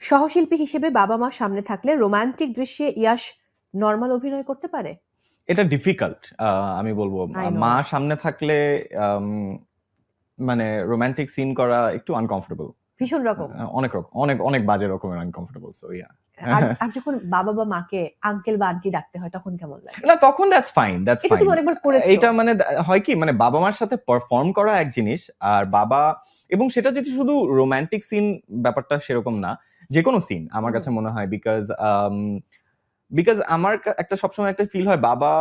সহশিল্পী হিসেবে বাবা-মা সামনে থাকলে রোমান্টিক দৃশ্যে ইয়াশ নরমাল অভিনয় করতে পারে? এটা ডিফিকাল্ট। আমি বলব I know. মা সামনে থাকলে আম মানে রোমান্টিক সিন করা একটু আনকমফোর্টেবল। ভীষণ রকম। অনেক বাজে রকমের আনকমফোর্টেবল। So yeah. আর যখন বাবা বা মাকে আঙ্কেল বা আন্টি ডাকতে হয় তখন কেমন লাগে? না তখন দ্যাটস ফাইন। এটা তুমি অনেকবার করেছো। এটা মানে হয় কি মানে বাবা-মার সাথে পারফর্ম করা এক জিনিস আর এবং সেটা যদি শুধু রোমান্টিক সিন ব্যাপারটা সেরকম না। যেকোনো সিন আমার কাছে মনে হয় বিকজ আমার একটা সবসময় একটা ফিল হয় বাবা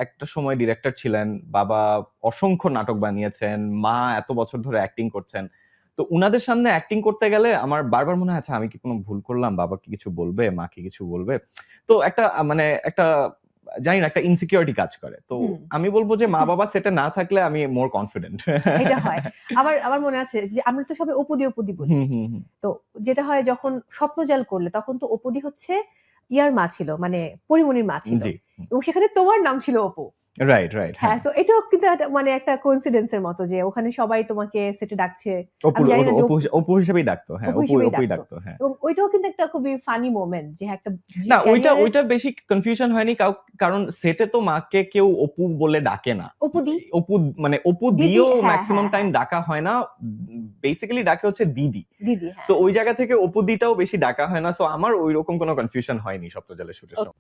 একটা সময় ডিরেক্টর ছিলেন, বাবা অসংখ্য নাটক বানিয়েছেন, মা এত বছর ধরে অ্যাক্টিং করছেন। তো উনাদের সামনে অ্যাক্টিং করতে গেলে আমার বারবার মনে হয় আচ্ছা আমি কি কোনো ভুল করলাম? বাবা কি কিছু বলবে? মা কি কিছু বলবে? তো একটা জানি না একটা ইনসিকিউরিটি কাজ করে। তো আমি বলব যে মা-বাবা সেটে না থাকলে আমি মোর কনফিডেন্ট। এটা হয়। আমার মনে আছে যে আমরা তো সবাই অপুদি বলি। তো যেটা হয় যখন স্বপ্নজাল করলে তখন তো অপুদি হচ্ছে ইয়ার মা ছিল, মানে পরিমণির মা ছিল। জি। এবং সেখানে তোমার নাম ছিল অপু। রাইট। হ্যাঁ, সো এটাও কিন্তু একটা কোইন্সিডেন্স এর মতো যে ওখানে সবাই তোমাকে সেটে ডাকছে। আমি জানি না যে অপু হিসেবেই ডাকতো। হ্যাঁ, অপুই ডাকতো। হ্যাঁ। এবং ওইটাও কিন্তু একটা খুবই ফানি মোমেন্ট যে একটা না ওইটা বেশি কনফিউশন হয়নি কারণ সেটে তো মাকে কেউ অপু বলে ডাকে না। অপু দিয়েও ম্যাক্সিমাম টাইম ডাকা হয় না। বেসিক্যালি ডাকে হচ্ছে দিদি। হ্যাঁ। সো ওই জায়গা থেকে অপু দিটাও বেশি ডাকা হয় না। সো আমার ওইরকম কোনো কনফিউশন হয়নি সপ্তজালের শুটের সময়।